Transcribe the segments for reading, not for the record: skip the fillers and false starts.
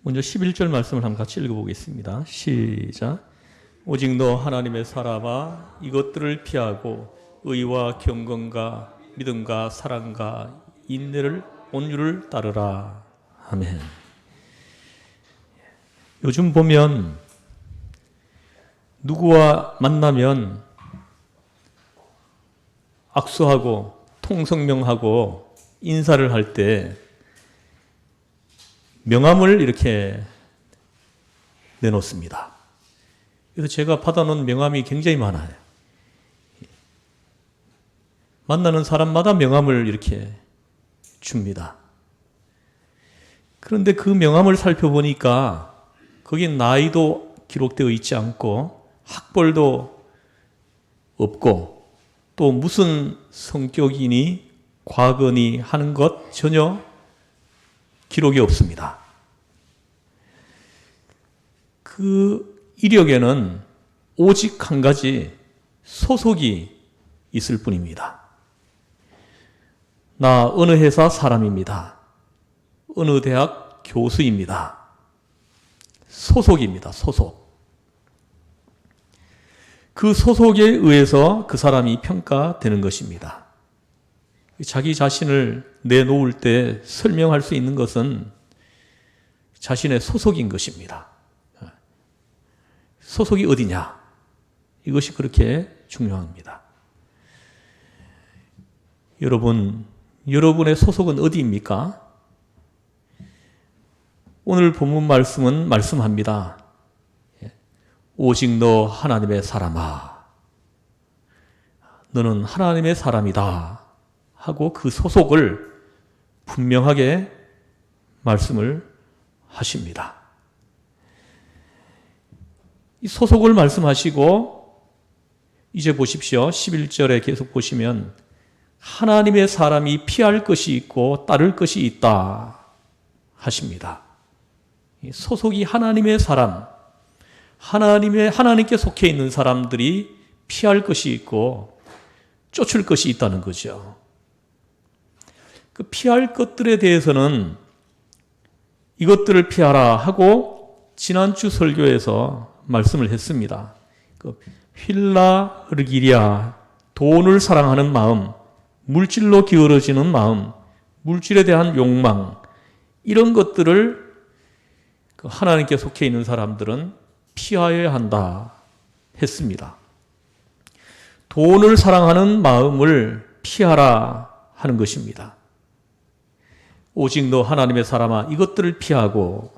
먼저 11절 말씀을 한번 같이 읽어보겠습니다. 시작. 오직 너 하나님의 사람아 이것들을 피하고 의와 경건과 믿음과 사랑과 인내를 온유를 따르라. 아멘. 요즘 보면 누구와 만나면 악수하고 통성명하고 인사를 할 때 명함을 이렇게 내놓습니다. 그래서 제가 받아놓은 명함이 굉장히 많아요. 만나는 사람마다 명함을 이렇게 줍니다. 그런데 그 명함을 살펴보니까 거기 나이도 기록되어 있지 않고 학벌도 없고 또 무슨 성격이니 과거니 하는 것 전혀 기록이 없습니다. 그 이력에는 오직 한 가지 소속이 있을 뿐입니다. 나 어느 회사 사람입니다. 어느 대학 교수입니다. 소속입니다. 소속. 그 소속에 의해서 그 사람이 평가되는 것입니다. 자기 자신을 내놓을 때 설명할 수 있는 것은 자신의 소속인 것입니다. 소속이 어디냐? 이것이 그렇게 중요합니다. 여러분의 소속은 어디입니까? 오늘 본문 말씀은 말씀합니다. 오직 너 하나님의 사람아. 너는 하나님의 사람이다. 하고 그 소속을 분명하게 말씀을 하십니다. 이 소속을 말씀하시고 이제 보십시오. 11절에 계속 보시면 하나님의 사람이 피할 것이 있고 따를 것이 있다 하십니다. 소속이 하나님의 사람, 하나님께 속해 있는 사람들이 피할 것이 있고 쫓을 것이 있다는 거죠. 그 피할 것들에 대해서는 이것들을 피하라 하고 지난주 설교에서 말씀을 했습니다. 그 휠라르기랴, 돈을 사랑하는 마음, 물질로 기울어지는 마음, 물질에 대한 욕망, 이런 것들을 하나님께 속해 있는 사람들은 피하여야 한다 했습니다. 돈을 사랑하는 마음을 피하라 하는 것입니다. 오직 너 하나님의 사람아 이것들을 피하고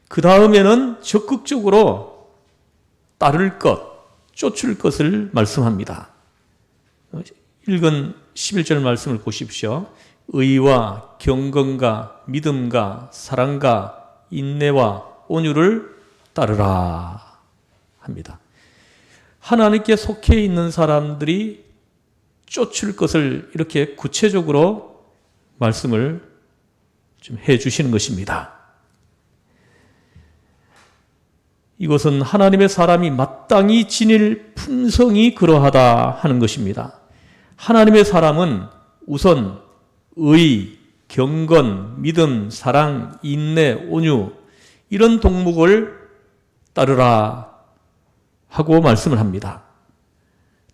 그 다음에는 적극적으로 따를 것, 쫓을 것을 말씀합니다. 읽은 11절 말씀을 보십시오. 의와 경건과 믿음과 사랑과 인내와 온유를 따르라 합니다. 하나님께 속해 있는 사람들이 쫓을 것을 이렇게 구체적으로 말씀을 좀 해 주시는 것입니다. 이것은 하나님의 사람이 마땅히 지닐 품성이 그러하다 하는 것입니다. 하나님의 사람은 우선 의, 경건, 믿음, 사랑, 인내, 온유 이런 덕목을 따르라 하고 말씀을 합니다.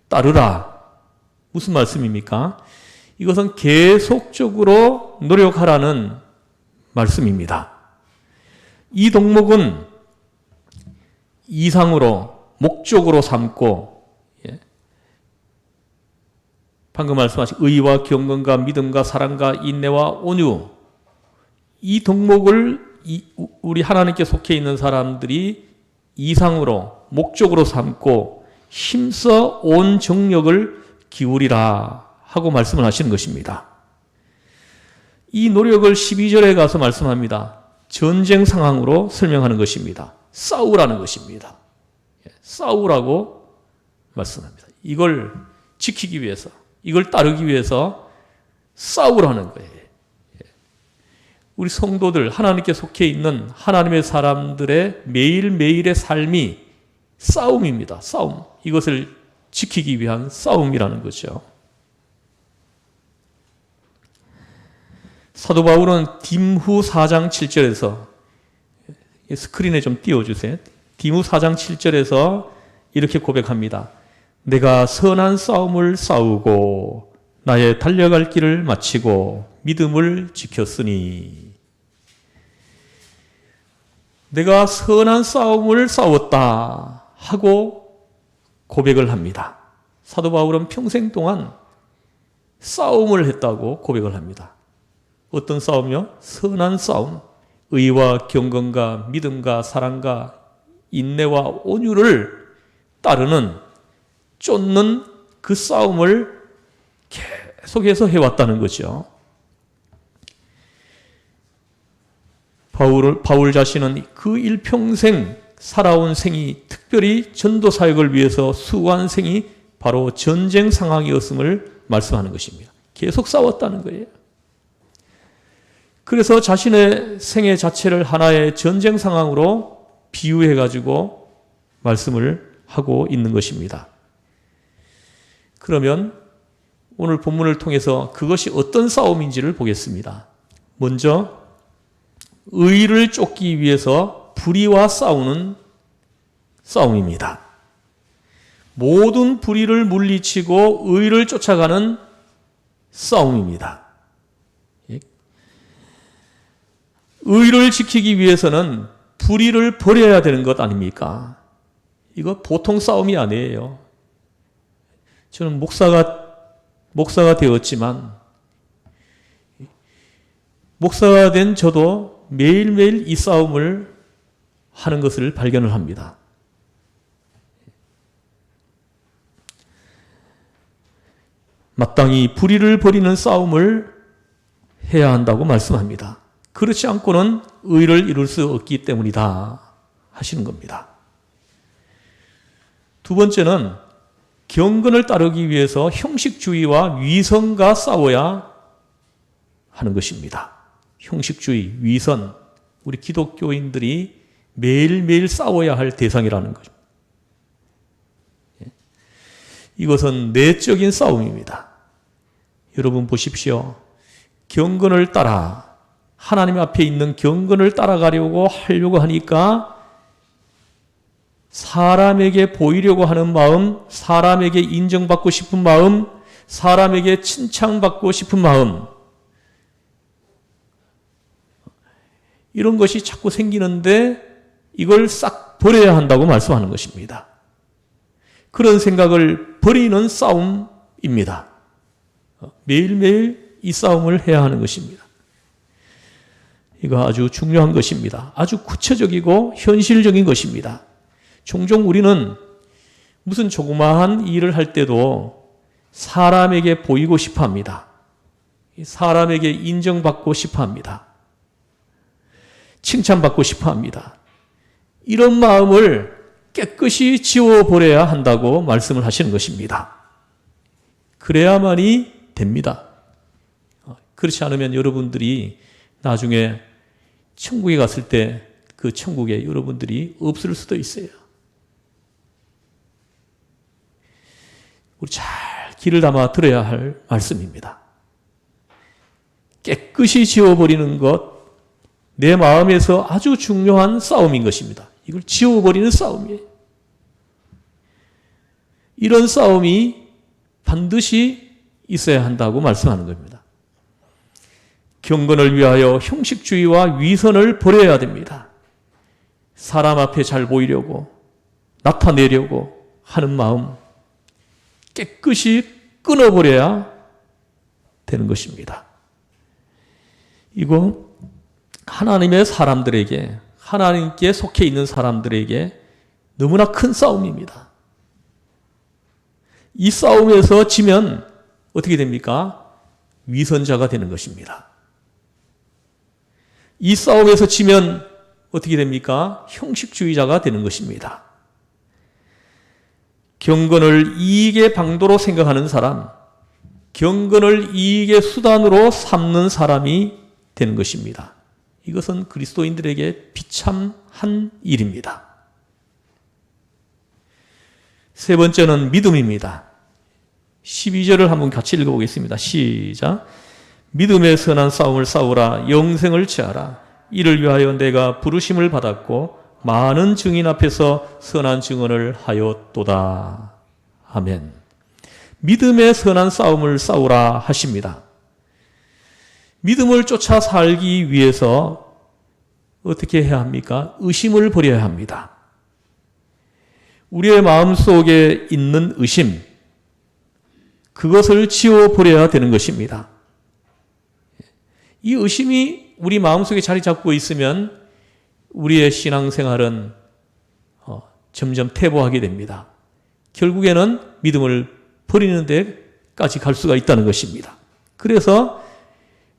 따르라. 무슨 말씀입니까? 이것은 계속적으로 노력하라는 말씀입니다. 이 덕목은 이상으로 목적으로 삼고 방금 말씀하신 의와 경건과 믿음과 사랑과 인내와 온유 이 덕목을 우리 하나님께 속해 있는 사람들이 이상으로 목적으로 삼고 힘써 온 정력을 기울이라 하고 말씀을 하시는 것입니다. 이 노력을 12절에 가서 말씀합니다. 전쟁 상황으로 설명하는 것입니다. 싸우라는 것입니다. 싸우라고 말씀합니다. 이걸 지키기 위해서, 이걸 따르기 위해서 싸우라는 거예요. 우리 성도들, 하나님께 속해 있는 하나님의 사람들의 매일매일의 삶이 싸움입니다. 싸움. 이것을 지키기 위한 싸움이라는 거죠. 사도 바울은 디므 4장 7절에서 스크린에 좀 띄워주세요. 디므 4장 7절에서 이렇게 고백합니다. 내가 선한 싸움을 싸우고 나의 달려갈 길을 마치고 믿음을 지켰으니 내가 선한 싸움을 싸웠다 하고 고백을 합니다. 사도 바울은 평생 동안 싸움을 했다고 고백을 합니다. 어떤 싸움이요? 선한 싸움. 의와 경건과 믿음과 사랑과 인내와 온유를 따르는 쫓는 그 싸움을 계속해서 해왔다는 거죠. 바울 자신은 그 일평생 살아온 생이 특별히 전도 사역을 위해서 수고한 생이 바로 전쟁 상황이었음을 말씀하는 것입니다. 계속 싸웠다는 거예요. 그래서 자신의 생애 자체를 하나의 전쟁 상황으로 비유해가지고 말씀을 하고 있는 것입니다. 그러면 오늘 본문을 통해서 그것이 어떤 싸움인지를 보겠습니다. 먼저 의를 쫓기 위해서 불의와 싸우는 싸움입니다. 모든 불의를 물리치고 의를 쫓아가는 싸움입니다. 의를 지키기 위해서는 불의를 버려야 되는 것 아닙니까? 이거 보통 싸움이 아니에요. 저는 목사가 되었지만 목사가 된 저도 매일매일 이 싸움을 하는 것을 발견을 합니다. 마땅히 불의를 버리는 싸움을 해야 한다고 말씀합니다. 그렇지 않고는 의를 이룰 수 없기 때문이다 하시는 겁니다. 두 번째는 경건을 따르기 위해서 형식주의와 위선과 싸워야 하는 것입니다. 형식주의, 위선, 우리 기독교인들이 매일매일 싸워야 할 대상이라는 거죠. 이것은 내적인 싸움입니다. 여러분 보십시오. 경건을 따라 하나님 앞에 있는 경건을 따라가려고 하려고 하니까 사람에게 보이려고 하는 마음, 사람에게 인정받고 싶은 마음, 사람에게 칭찬받고 싶은 마음, 이런 것이 자꾸 생기는데 이걸 싹 버려야 한다고 말씀하는 것입니다. 그런 생각을 버리는 싸움입니다. 매일매일 이 싸움을 해야 하는 것입니다. 이거 아주 중요한 것입니다. 아주 구체적이고 현실적인 것입니다. 종종 우리는 무슨 조그마한 일을 할 때도 사람에게 보이고 싶어 합니다. 사람에게 인정받고 싶어 합니다. 칭찬받고 싶어 합니다. 이런 마음을 깨끗이 지워버려야 한다고 말씀을 하시는 것입니다. 그래야만이 됩니다. 그렇지 않으면 여러분들이 나중에 천국에 갔을 때 그 천국에 여러분들이 없을 수도 있어요. 우리 잘 귀를 담아 들어야 할 말씀입니다. 깨끗이 지워버리는 것, 내 마음에서 아주 중요한 싸움인 것입니다. 이걸 지워버리는 싸움이에요. 이런 싸움이 반드시 있어야 한다고 말씀하는 겁니다. 경건을 위하여 형식주의와 위선을 버려야 됩니다. 사람 앞에 잘 보이려고, 나타내려고 하는 마음, 깨끗이 끊어버려야 되는 것입니다. 이거 하나님의 사람들에게, 하나님께 속해 있는 사람들에게 너무나 큰 싸움입니다. 이 싸움에서 지면 어떻게 됩니까? 위선자가 되는 것입니다. 이 싸움에서 지면 어떻게 됩니까? 형식주의자가 되는 것입니다. 경건을 이익의 방도로 생각하는 사람, 경건을 이익의 수단으로 삼는 사람이 되는 것입니다. 이것은 그리스도인들에게 비참한 일입니다. 세 번째는 믿음입니다. 12절을 한번 같이 읽어보겠습니다. 시작. 믿음의 선한 싸움을 싸우라. 영생을 취하라. 이를 위하여 내가 부르심을 받았고 많은 증인 앞에서 선한 증언을 하였도다. 아멘. 믿음의 선한 싸움을 싸우라 하십니다. 믿음을 쫓아 살기 위해서 어떻게 해야 합니까? 의심을 버려야 합니다. 우리의 마음속에 있는 의심, 그것을 지워버려야 되는 것입니다. 이 의심이 우리 마음속에 자리 잡고 있으면 우리의 신앙생활은 점점 퇴보하게 됩니다. 결국에는 믿음을 버리는 데까지 갈 수가 있다는 것입니다. 그래서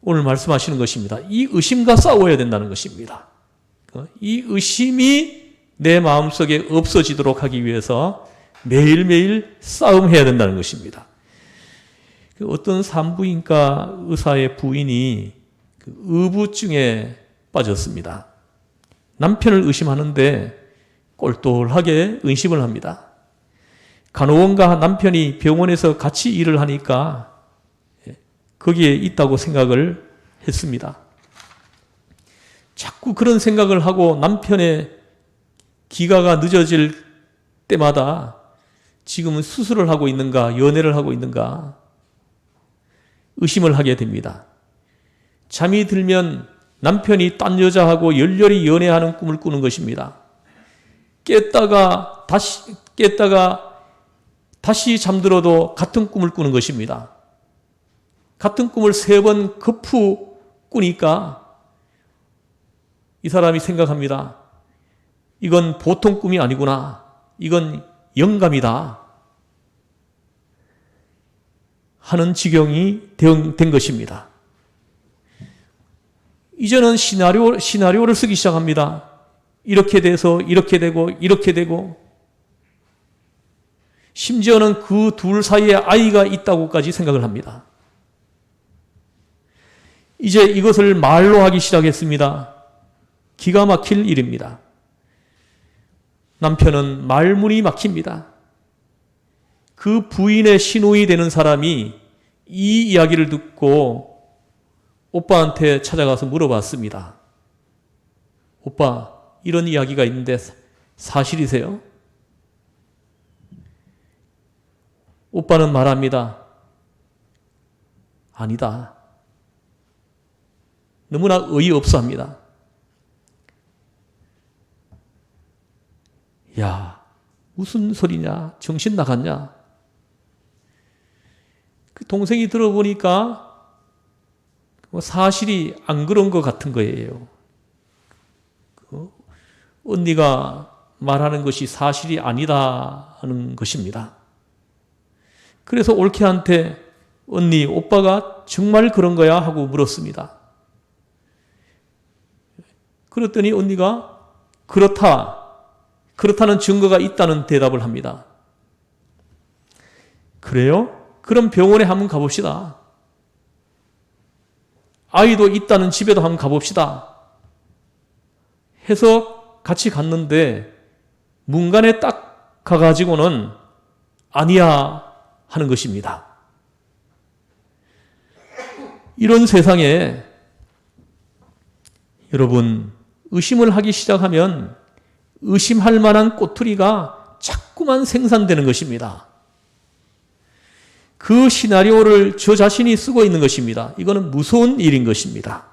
오늘 말씀하시는 것입니다. 이 의심과 싸워야 된다는 것입니다. 이 의심이 내 마음속에 없어지도록 하기 위해서 매일매일 싸움해야 된다는 것입니다. 어떤 산부인과 의사의 부인이 의부증에 빠졌습니다. 남편을 의심하는데 꼴똘하게 의심을 합니다. 간호원과 남편이 병원에서 같이 일을 하니까 거기에 있다고 생각을 했습니다. 자꾸 그런 생각을 하고 남편의 기가가 늦어질 때마다 지금은 수술을 하고 있는가, 연애를 하고 있는가 의심을 하게 됩니다. 잠이 들면 남편이 딴 여자하고 열렬히 연애하는 꿈을 꾸는 것입니다. 깼다가 다시 잠들어도 같은 꿈을 꾸는 것입니다. 같은 꿈을 3번 거푸 꾸니까 이 사람이 생각합니다. 이건 보통 꿈이 아니구나. 이건 영감이다. 하는 지경이 된 것입니다. 이제는 시나리오를 쓰기 시작합니다. 이렇게 돼서 이렇게 되고 이렇게 되고 심지어는 그 둘 사이에 아이가 있다고까지 생각을 합니다. 이제 이것을 말로 하기 시작했습니다. 기가 막힐 일입니다. 남편은 말문이 막힙니다. 그 부인의 시누이 되는 사람이 이 이야기를 듣고 오빠한테 찾아가서 물어봤습니다. 오빠, 이런 이야기가 있는데 사실이세요? 오빠는 말합니다. 아니다. 너무나 어이없어 합니다. 야, 무슨 소리냐? 정신 나갔냐? 그 동생이 들어보니까 사실이 안 그런 것 같은 거예요. 언니가 말하는 것이 사실이 아니다 하는 것입니다. 그래서 올케한테 언니, 오빠가 정말 그런 거야? 하고 물었습니다. 그랬더니 언니가 그렇다는 증거가 있다는 대답을 합니다. 그래요? 그럼 병원에 한번 가봅시다. 아이도 있다는 집에도 한번 가봅시다. 해서 같이 갔는데 문간에 딱 가가지고는 아니야 하는 것입니다. 이런 세상에 여러분, 의심을 하기 시작하면 의심할 만한 꼬투리가 자꾸만 생산되는 것입니다. 그 시나리오를 저 자신이 쓰고 있는 것입니다. 이거는 무서운 일인 것입니다.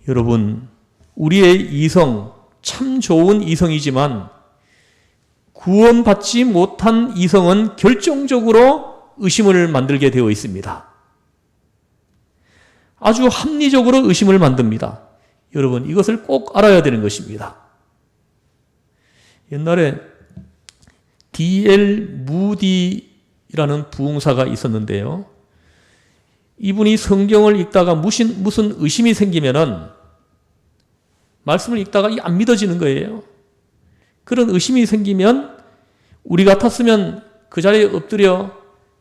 여러분, 우리의 이성, 참 좋은 이성이지만 구원받지 못한 이성은 결정적으로 의심을 만들게 되어 있습니다. 아주 합리적으로 의심을 만듭니다. 여러분, 이것을 꼭 알아야 되는 것입니다. 옛날에 D.L. 무디라는 부흥사가 있었는데요. 이분이 성경을 읽다가 무슨 의심이 생기면은 말씀을 읽다가 안 믿어지는 거예요. 그런 의심이 생기면 우리 같았으면 그 자리에 엎드려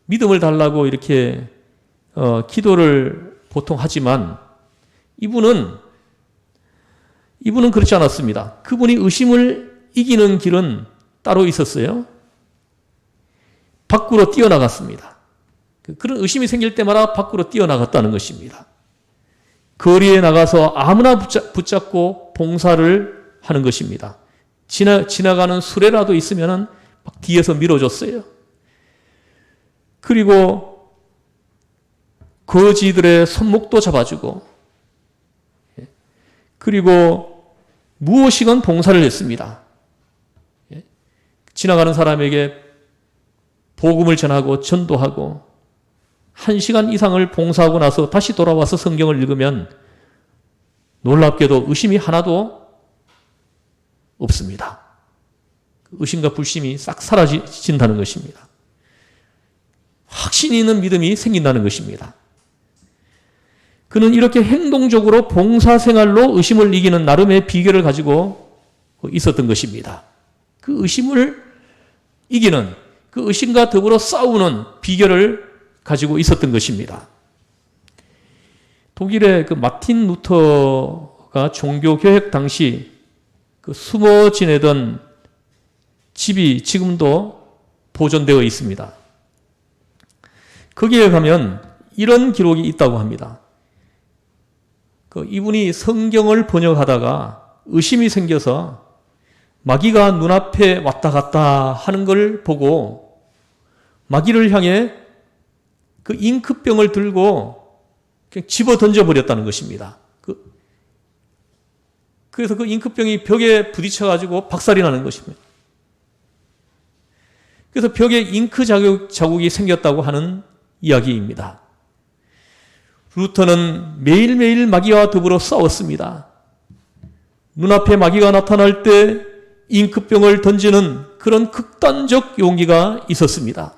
믿음을 달라고 이렇게 기도를 보통 하지만 이분은 그렇지 않았습니다. 그분이 의심을 이기는 길은 따로 있었어요. 밖으로 뛰어나갔습니다. 그런 의심이 생길 때마다 밖으로 뛰어나갔다는 것입니다. 거리에 나가서 아무나 붙잡고 봉사를 하는 것입니다. 지나가는 수레라도 있으면 막 뒤에서 밀어줬어요. 그리고 거지들의 손목도 잡아주고, 그리고 무엇이건 봉사를 했습니다. 지나가는 사람에게 복음을 전하고 전도하고 1시간 이상을 봉사하고 나서 다시 돌아와서 성경을 읽으면 놀랍게도 의심이 하나도 없습니다. 의심과 불심이 싹 사라진다는 것입니다. 확신이 있는 믿음이 생긴다는 것입니다. 그는 이렇게 행동적으로 봉사생활로 의심을 이기는 나름의 비결을 가지고 있었던 것입니다. 그 의심을 이기는, 그 의심과 더불어 싸우는 비결을 가지고 있었던 것입니다. 독일의 그 마틴 루터가 종교개혁 당시 그 숨어 지내던 집이 지금도 보존되어 있습니다. 거기에 가면 이런 기록이 있다고 합니다. 이분이 성경을 번역하다가 의심이 생겨서 마귀가 눈앞에 왔다 갔다 하는 걸 보고 마귀를 향해 그 잉크병을 들고 그냥 집어 던져버렸다는 것입니다. 그래서 그 잉크병이 벽에 부딪혀가지고 박살이 나는 것입니다. 그래서 벽에 잉크 자국이 생겼다고 하는 이야기입니다. 루터는 매일매일 마귀와 더불어 싸웠습니다. 눈앞에 마귀가 나타날 때 잉크병을 던지는 그런 극단적 용기가 있었습니다.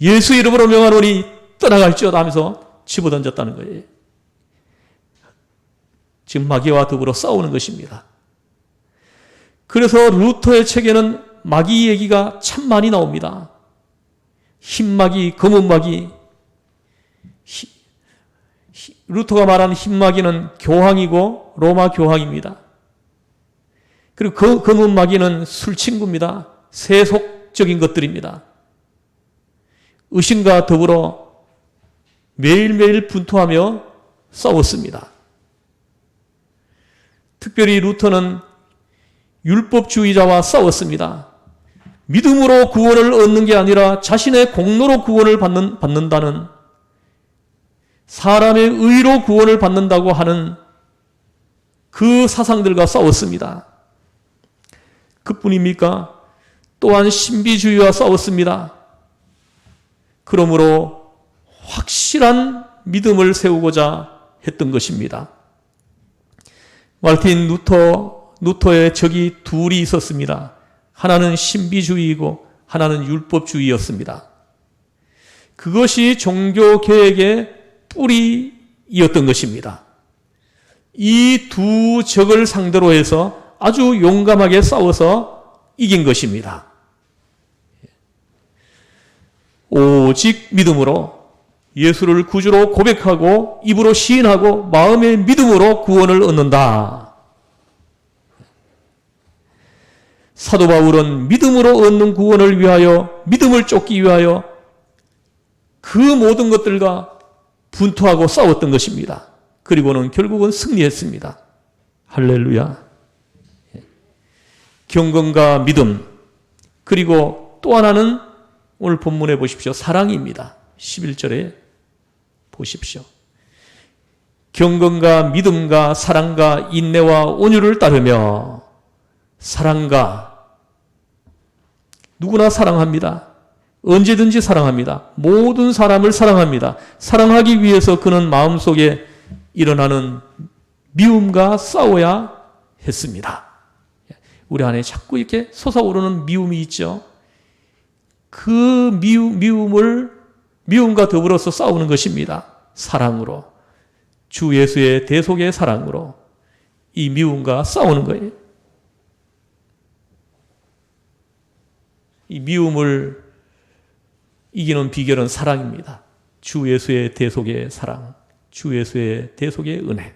예수 이름으로 명하노니 떠나갈지어다 하면서 집어던졌다는 거예요. 지금 마귀와 더불어 싸우는 것입니다. 그래서 루터의 책에는 마귀 얘기가 참 많이 나옵니다. 흰마귀, 검은마귀. 루터가 말하는 흰마귀는 교황이고 로마 교황입니다. 그리고 그 검은마귀는 술친구입니다. 세속적인 것들입니다. 의심과 더불어 매일매일 분투하며 싸웠습니다. 특별히 루터는 율법주의자와 싸웠습니다. 믿음으로 구원을 얻는 게 아니라 자신의 공로로 구원을 받는다는, 사람의 의로 구원을 받는다고 하는 그 사상들과 싸웠습니다. 그뿐입니까? 또한 신비주의와 싸웠습니다. 그러므로 확실한 믿음을 세우고자 했던 것입니다. 마르틴 루터의 적이 둘이 있었습니다. 하나는 신비주의이고 하나는 율법주의였습니다. 그것이 종교개혁의 뿌리이었던 것입니다. 이 두 적을 상대로 해서 아주 용감하게 싸워서 이긴 것입니다. 오직 믿음으로 예수를 구주로 고백하고 입으로 시인하고 마음의 믿음으로 구원을 얻는다. 사도 바울은 믿음으로 얻는 구원을 위하여, 믿음을 쫓기 위하여 그 모든 것들과 분투하고 싸웠던 것입니다. 그리고는 결국은 승리했습니다. 할렐루야. 경건과 믿음, 그리고 또 하나는 오늘 본문에 보십시오. 사랑입니다. 11절에 보십시오. 경건과 믿음과 사랑과 인내와 온유를 따르며, 사랑과, 누구나 사랑합니다. 언제든지 사랑합니다. 모든 사람을 사랑합니다. 사랑하기 위해서 그는 마음속에 일어나는 미움과 싸워야 했습니다. 우리 안에 자꾸 이렇게 솟아오르는 미움이 있죠. 그 미움과 더불어서 싸우는 것입니다. 사랑으로, 주 예수의 대속의 사랑으로 이 미움과 싸우는 거예요. 이 미움을 이기는 비결은 사랑입니다. 주 예수의 대속의 사랑, 주 예수의 대속의 은혜.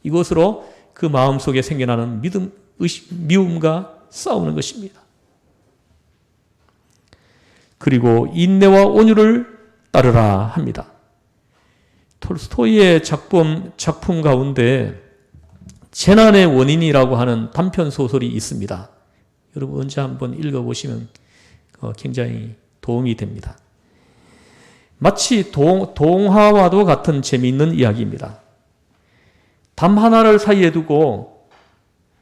이것으로 그 마음속에 생겨나는 미움과 싸우는 것입니다. 그리고 인내와 온유를 따르라 합니다. 톨스토이의 작품 가운데 재난의 원인이라고 하는 단편 소설이 있습니다. 여러분 언제 한번 읽어보시면 굉장히 도움이 됩니다. 마치 동화와도 같은 재미있는 이야기입니다. 담 하나를 사이에 두고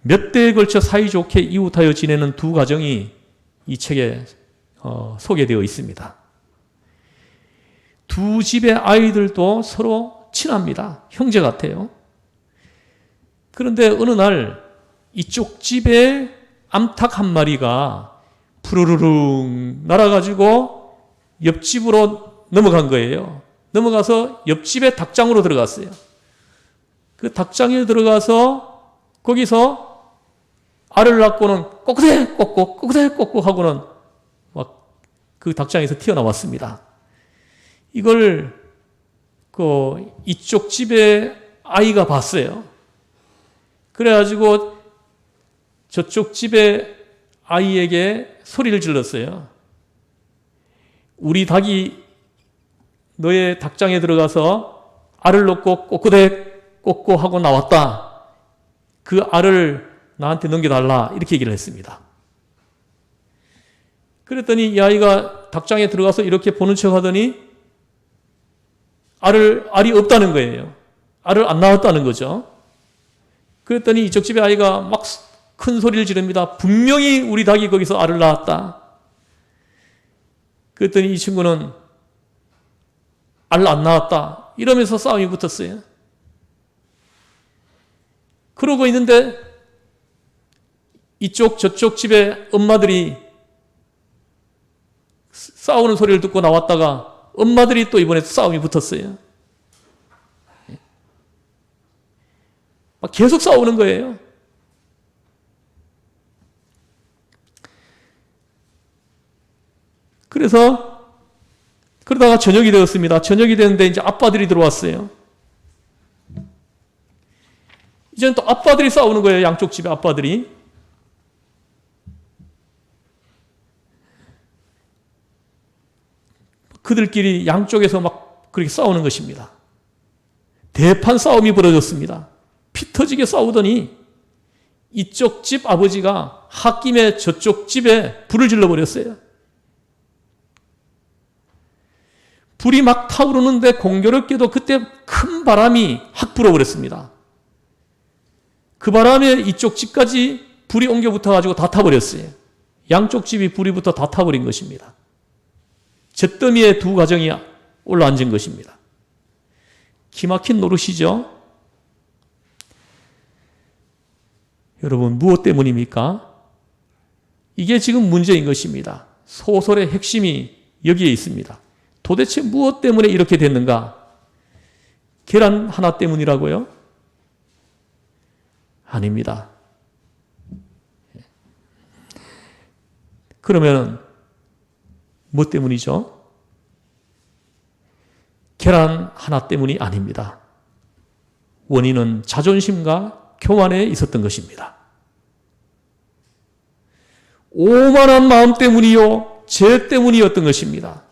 몇 대에 걸쳐 사이좋게 이웃하여 지내는 두 가정이 이 책에 소개되어 있습니다. 두 집의 아이들도 서로 친합니다. 형제 같아요. 그런데 어느 날 이쪽 집에 암탉 한 마리가 푸르르릉 날아가지고 옆집으로 넘어간 거예요. 넘어가서 옆집의 닭장으로 들어갔어요. 그 닭장에 들어가서 거기서 알을 낳고는 꼬꾸대 꼬꾸 꼬꾸대 꼬꾸 하고는 막 그 닭장에서 튀어나왔습니다. 이걸 이쪽 집의 아이가 봤어요. 그래가지고 저쪽 집의 아이에게 소리를 질렀어요. 우리 닭이 너의 닭장에 들어가서 알을 놓고 꼬꾸대 꼬꾸 하고 나왔다. 그 알을 나한테 넘겨달라. 이렇게 얘기를 했습니다. 그랬더니 이 아이가 닭장에 들어가서 이렇게 보는 척 하더니 알이 없다는 거예요. 알을 안 낳았다는 거죠. 그랬더니 이쪽 집의 아이가 막 큰 소리를 지릅니다. 분명히 우리 닭이 거기서 알을 낳았다. 그랬더니 이 친구는 알 안 낳았다. 이러면서 싸움이 붙었어요. 그러고 있는데 이쪽 저쪽 집의 엄마들이 싸우는 소리를 듣고 나왔다가 엄마들이 또 이번에 싸움이 붙었어요. 막 계속 싸우는 거예요. 그러다가 저녁이 되었습니다. 저녁이 되는데 이제 아빠들이 들어왔어요. 이제는 또 아빠들이 싸우는 거예요. 양쪽 집의 아빠들이. 그들끼리 양쪽에서 막 그렇게 싸우는 것입니다. 대판 싸움이 벌어졌습니다. 피 터지게 싸우더니 이쪽 집 아버지가 홧김에 저쪽 집에 불을 질러버렸어요. 불이 막 타오르는데 공교롭게도 그때 큰 바람이 확 불어버렸습니다. 그 바람에 이쪽 집까지 불이 옮겨 붙어가지고 다 타버렸어요. 양쪽 집이 불이 붙어 다 타버린 것입니다. 잿더미에 두 가정이 올라앉은 것입니다. 기막힌 노릇이죠. 여러분 무엇 때문입니까? 이게 지금 문제인 것입니다. 소설의 핵심이 여기에 있습니다. 도대체 무엇 때문에 이렇게 됐는가? 계란 하나 때문이라고요? 아닙니다. 그러면 무엇 때문이죠? 계란 하나 때문이 아닙니다. 원인은 자존심과 교만에 있었던 것입니다. 오만한 마음 때문이요, 죄 때문이었던 것입니다.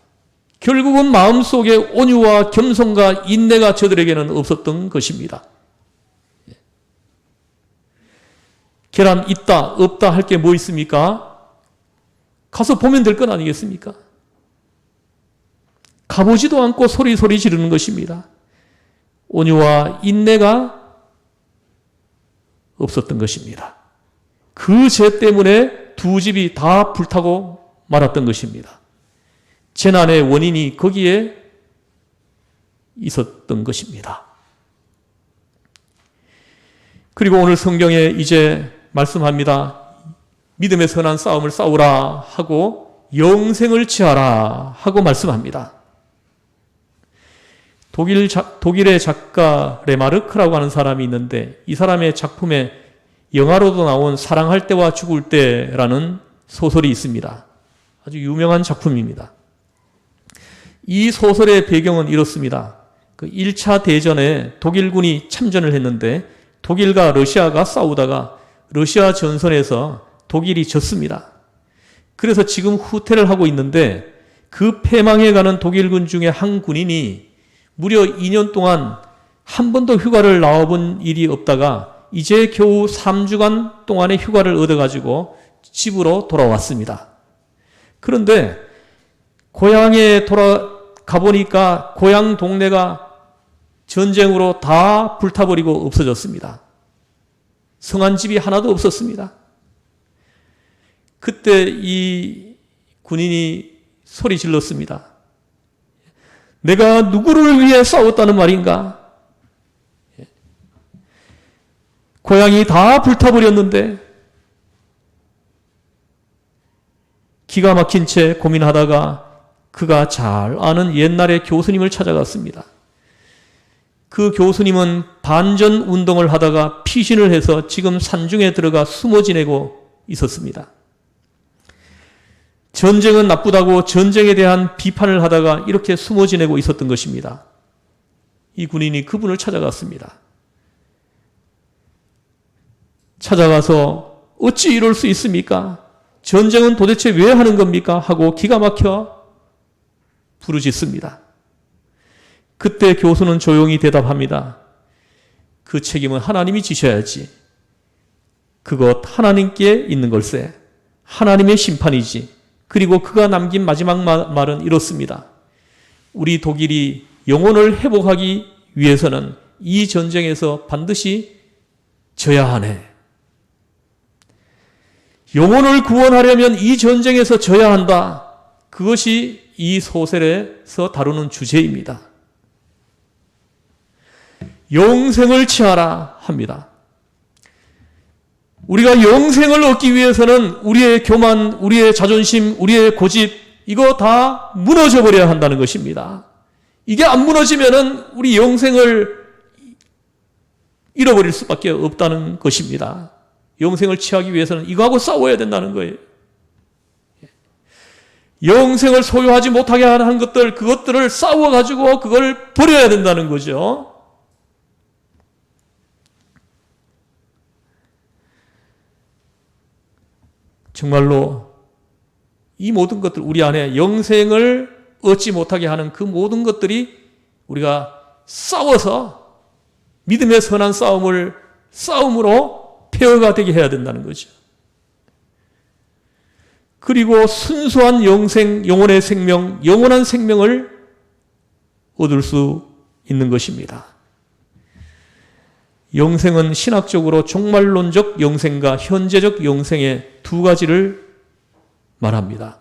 결국은 마음속에 온유와 겸손과 인내가 저들에게는 없었던 것입니다. 계란 있다, 없다 할 게 뭐 있습니까? 가서 보면 될 것 아니겠습니까? 가보지도 않고 소리 지르는 것입니다. 온유와 인내가 없었던 것입니다. 그 죄 때문에 두 집이 다 불타고 말았던 것입니다. 재난의 원인이 거기에 있었던 것입니다. 그리고 오늘 성경에 이제 말씀합니다. 믿음의 선한 싸움을 싸우라 하고 영생을 취하라 하고 말씀합니다. 독일의 작가 레마르크라고 하는 사람이 있는데 이 사람의 작품에 영화로도 나온 사랑할 때와 죽을 때라는 소설이 있습니다. 아주 유명한 작품입니다. 이 소설의 배경은 이렇습니다. 그 1차 대전에 독일군이 참전을 했는데 독일과 러시아가 싸우다가 러시아 전선에서 독일이 졌습니다. 그래서 지금 후퇴를 하고 있는데 그 패망해가는 독일군 중에 한 군인이 무려 2년 동안 한 번도 휴가를 나와본 일이 없다가 이제 겨우 3주간 동안의 휴가를 얻어가지고 집으로 돌아왔습니다. 그런데 고향에 돌아가 보니까 고향 동네가 전쟁으로 다 불타버리고 없어졌습니다. 성한 집이 하나도 없었습니다. 그때 이 군인이 소리 질렀습니다. 내가 누구를 위해 싸웠다는 말인가? 고향이 다 불타버렸는데 기가 막힌 채 고민하다가 그가 잘 아는 옛날의 교수님을 찾아갔습니다. 그 교수님은 반전 운동을 하다가 피신을 해서 지금 산중에 들어가 숨어 지내고 있었습니다. 전쟁은 나쁘다고 전쟁에 대한 비판을 하다가 이렇게 숨어 지내고 있었던 것입니다. 이 군인이 그분을 찾아갔습니다. 찾아가서 어찌 이럴 수 있습니까? 전쟁은 도대체 왜 하는 겁니까? 하고 기가 막혀 부르짖습니다. 그때 교수는 조용히 대답합니다. 그 책임은 하나님이 지셔야지. 그것 하나님께 있는 걸세. 하나님의 심판이지. 그리고 그가 남긴 마지막 말은 이렇습니다. 우리 독일이 영혼을 회복하기 위해서는 이 전쟁에서 반드시 져야 하네. 영혼을 구원하려면 이 전쟁에서 져야 한다. 그것이 이 소설에서 다루는 주제입니다. 영생을 취하라 합니다. 우리가 영생을 얻기 위해서는 우리의 교만, 우리의 자존심, 우리의 고집 이거 다 무너져 버려야 한다는 것입니다. 이게 안 무너지면은 우리 영생을 잃어버릴 수밖에 없다는 것입니다. 영생을 취하기 위해서는 이거하고 싸워야 된다는 거예요. 영생을 소유하지 못하게 하는 것들, 그것들을 싸워가지고 그걸 버려야 된다는 거죠. 정말로 이 모든 것들, 우리 안에 영생을 얻지 못하게 하는 그 모든 것들이 우리가 싸워서 믿음의 선한 싸움으로 폐허가 되게 해야 된다는 거죠. 그리고 순수한 영생, 영혼의 생명, 영원한 생명을 얻을 수 있는 것입니다. 영생은 신학적으로 종말론적 영생과 현재적 영생의 두 가지를 말합니다.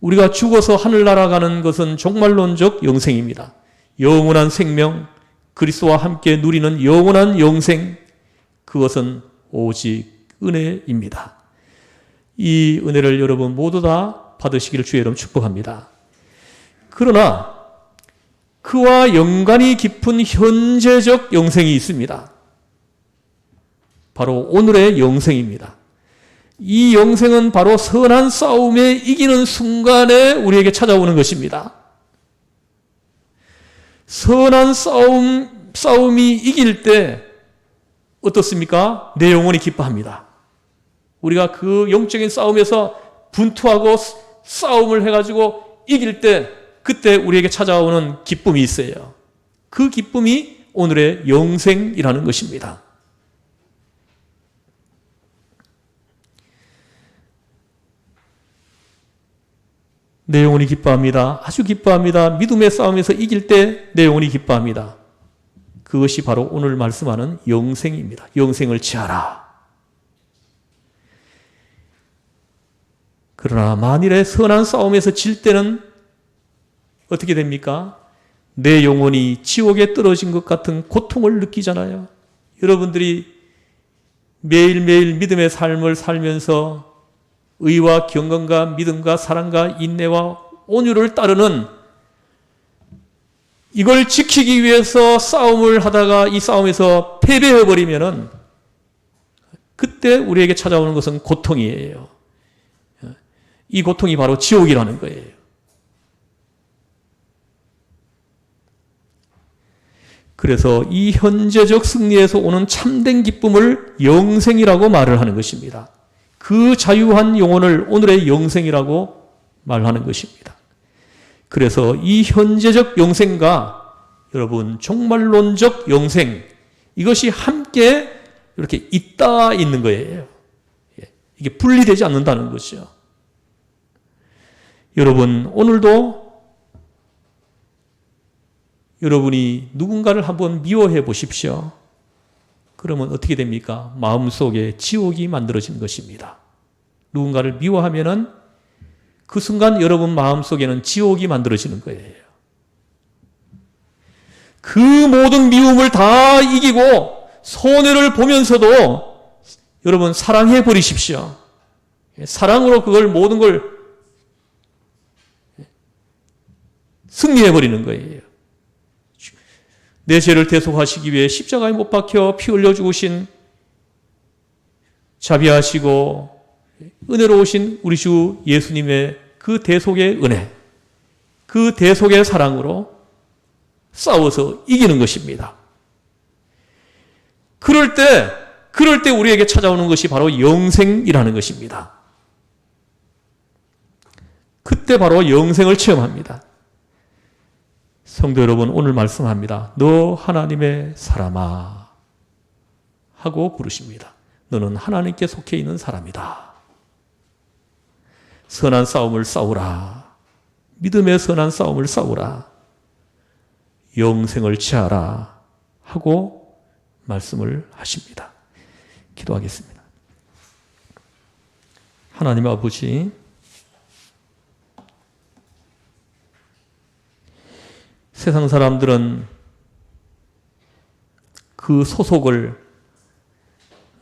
우리가 죽어서 하늘나라 가는 것은 종말론적 영생입니다. 영원한 생명, 그리스도와 함께 누리는 영원한 영생, 그것은 오직 은혜입니다. 이 은혜를 여러분 모두 다 받으시기를 주의 이름 축복합니다. 그러나 그와 연관이 깊은 현재적 영생이 있습니다. 바로 오늘의 영생입니다. 이 영생은 바로 선한 싸움에 이기는 순간에 우리에게 찾아오는 것입니다. 선한 싸움이 이길 때 어떻습니까? 내 영혼이 기뻐합니다. 우리가 그 영적인 싸움에서 분투하고 싸움을 해가지고 이길 때 그때 우리에게 찾아오는 기쁨이 있어요. 그 기쁨이 오늘의 영생이라는 것입니다. 내 영혼이 기뻐합니다. 아주 기뻐합니다. 믿음의 싸움에서 이길 때 내 영혼이 기뻐합니다. 그것이 바로 오늘 말씀하는 영생입니다. 영생을 취하라. 그러나 만일에 선한 싸움에서 질 때는 어떻게 됩니까? 내 영혼이 지옥에 떨어진 것 같은 고통을 느끼잖아요. 여러분들이 매일매일 믿음의 삶을 살면서 의와 경건과 믿음과 사랑과 인내와 온유를 따르는 이걸 지키기 위해서 싸움을 하다가 이 싸움에서 패배해버리면은 그때 우리에게 찾아오는 것은 고통이에요. 이 고통이 바로 지옥이라는 거예요. 그래서 이 현재적 승리에서 오는 참된 기쁨을 영생이라고 말을 하는 것입니다. 그 자유한 영혼을 오늘의 영생이라고 말하는 것입니다. 그래서 이 현재적 영생과 여러분 종말론적 영생, 이것이 함께 이렇게 있는 거예요. 이게 분리되지 않는다는 것이죠. 여러분, 오늘도 여러분이 누군가를 한번 미워해 보십시오. 그러면 어떻게 됩니까? 마음속에 지옥이 만들어지는 것입니다. 누군가를 미워하면은 그 순간 여러분 마음속에는 지옥이 만들어지는 거예요. 그 모든 미움을 다 이기고 손해를 보면서도 여러분 사랑해 버리십시오. 사랑으로 그걸 모든 걸 승리해 버리는 거예요. 내 죄를 대속하시기 위해 십자가에 못 박혀 피 흘려 죽으신 자비하시고 은혜로우신 우리 주 예수님의 그 대속의 은혜, 그 대속의 사랑으로 싸워서 이기는 것입니다. 그럴 때 우리에게 찾아오는 것이 바로 영생이라는 것입니다. 그때 바로 영생을 체험합니다. 성도 여러분, 오늘 말씀합니다. 너 하나님의 사람아 하고 부르십니다. 너는 하나님께 속해 있는 사람이다. 선한 싸움을 싸우라. 믿음의 선한 싸움을 싸우라. 영생을 취하라 하고 말씀을 하십니다. 기도하겠습니다. 하나님 아버지, 세상 사람들은 그 소속을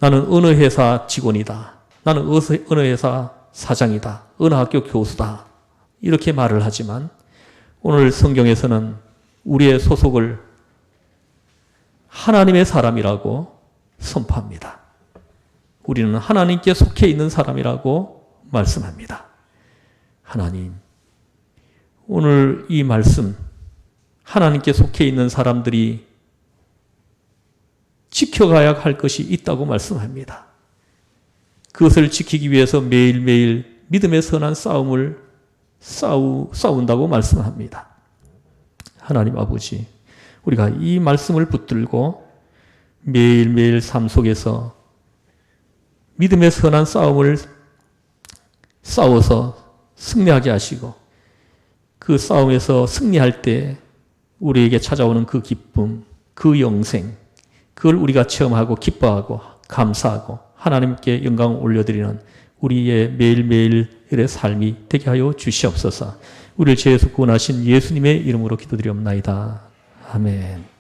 나는 어느 회사 직원이다. 나는 어느 회사 사장이다. 어느 학교 교수다. 이렇게 말을 하지만 오늘 성경에서는 우리의 소속을 하나님의 사람이라고 선포합니다. 우리는 하나님께 속해 있는 사람이라고 말씀합니다. 하나님, 오늘 이 말씀, 하나님께 속해 있는 사람들이 지켜가야 할 것이 있다고 말씀합니다. 그것을 지키기 위해서 매일매일 믿음의 선한 싸움을 싸운다고 말씀합니다. 하나님 아버지, 우리가 이 말씀을 붙들고 매일매일 삶 속에서 믿음의 선한 싸움을 싸워서 승리하게 하시고 그 싸움에서 승리할 때 우리에게 찾아오는 그 기쁨, 그 영생, 그걸 우리가 체험하고 기뻐하고 감사하고 하나님께 영광을 올려드리는 우리의 매일매일의 삶이 되게 하여 주시옵소서. 우리를 죄에서 구원하신 예수님의 이름으로 기도드리옵나이다. 아멘.